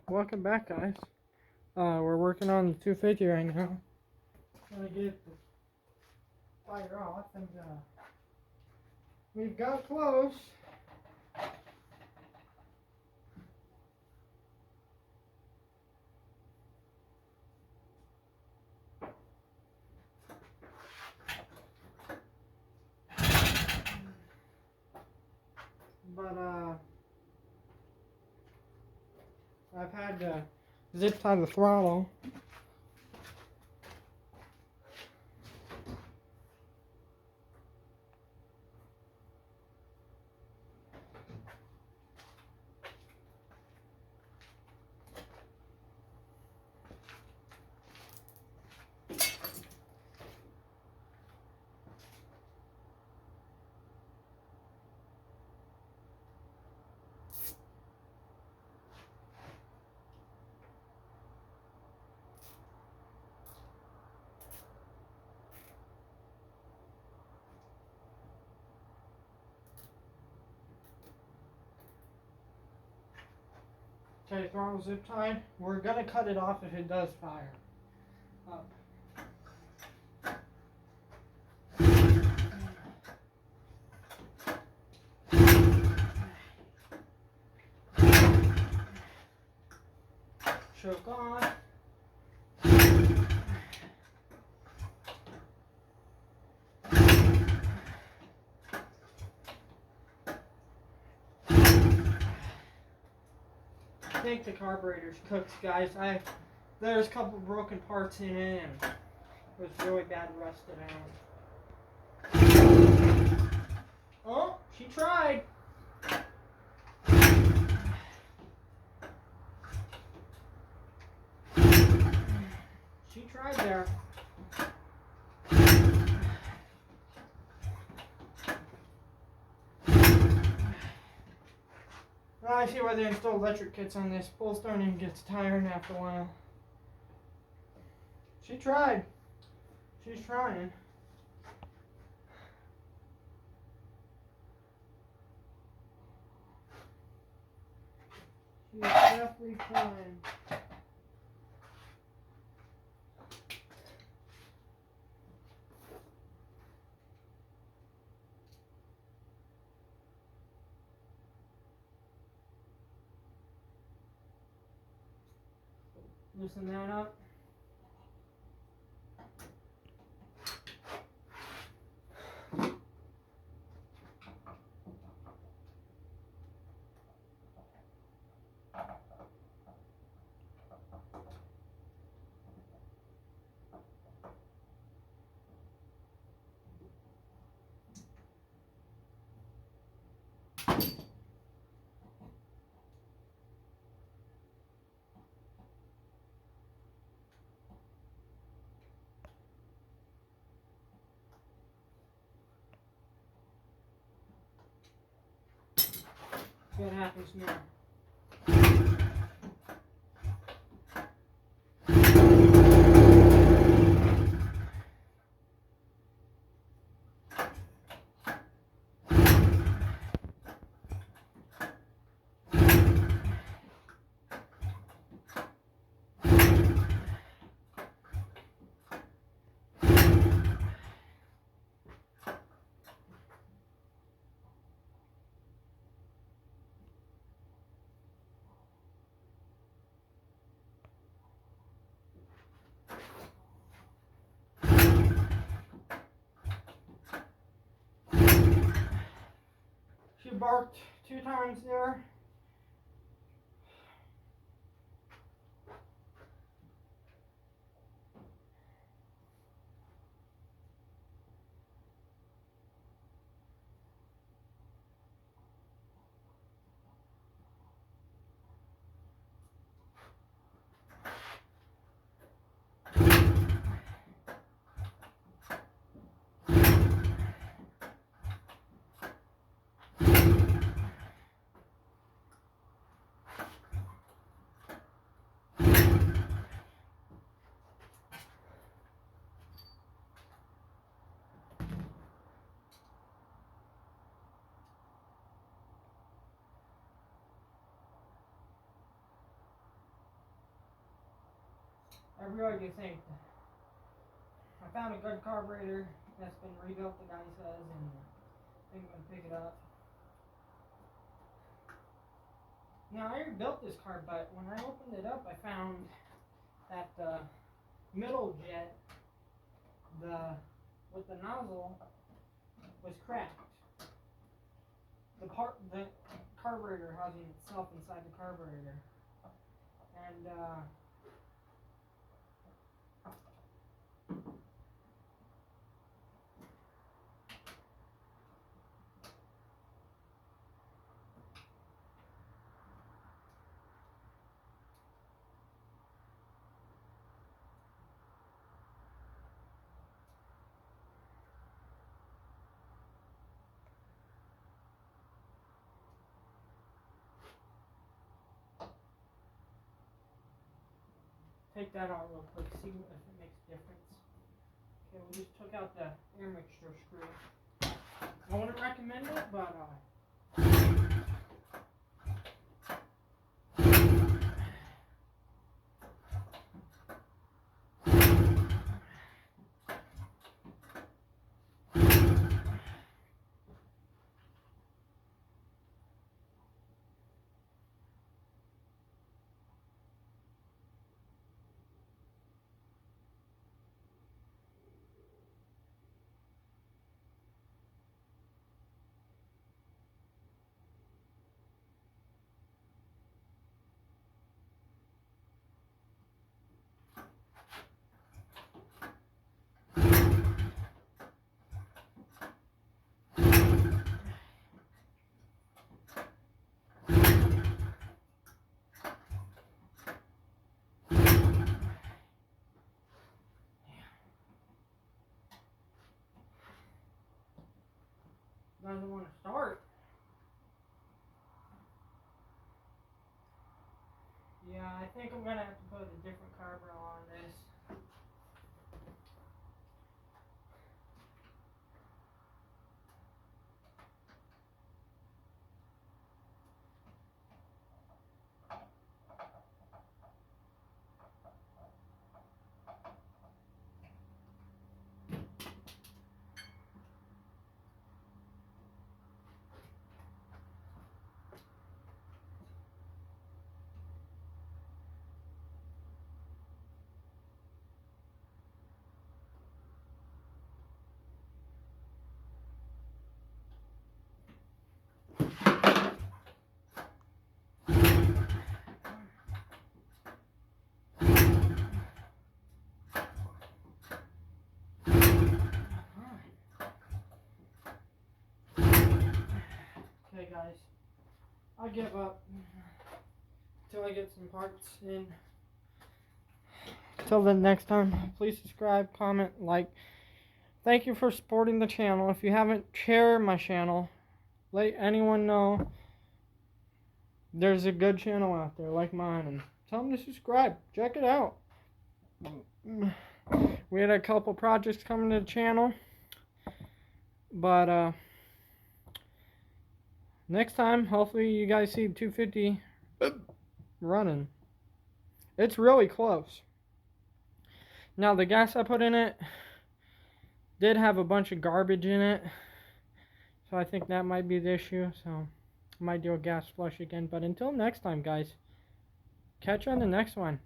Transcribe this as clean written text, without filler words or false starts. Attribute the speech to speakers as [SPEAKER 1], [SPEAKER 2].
[SPEAKER 1] Welcome back, guys. We're working on the 250 right now. Trying to get the fire off, and we've got close. But I've had to zip tie the throttle. Okay, throttle zip tied. We're gonna cut it off if it does fire up. Choke on. I think the carburetor's cooked, guys. There's a couple broken parts in it, and it was really bad rusted out. Oh, she tried. She tried there. Well, I see why they install electric kits on this. Polestar even gets tired after a while. She tried. She's trying. She's definitely trying. Loosen that up. What happens now? She barked 2 times there. I really do think I found a good carburetor that's been rebuilt, the guy says, and I think I'm going to pick it up. Now, I already built this car, but when I opened it up, I found that the middle jet, with the nozzle, was cracked. The carburetor housing itself inside the carburetor. And, take that out real quick, see if it makes a difference. Okay, we just took out the air mixture screw. I wouldn't recommend it, but doesn't want to start. Yeah, I think I'm going to have to put a different carburetor on this. Okay, guys, I'll give up until I get some parts in. Till the next time, please subscribe, comment, like. Thank you for supporting the channel. If you haven't, share my channel. Let anyone know there's a good channel out there like mine, and tell them to subscribe. Check it out. We had a couple projects coming to the channel, but next time, hopefully you guys see 250 running. It's really close. Now, the gas I put in it did have a bunch of garbage in it, so I think that might be the issue. So I might do a gas flush again. But until next time, guys, catch you on the next one.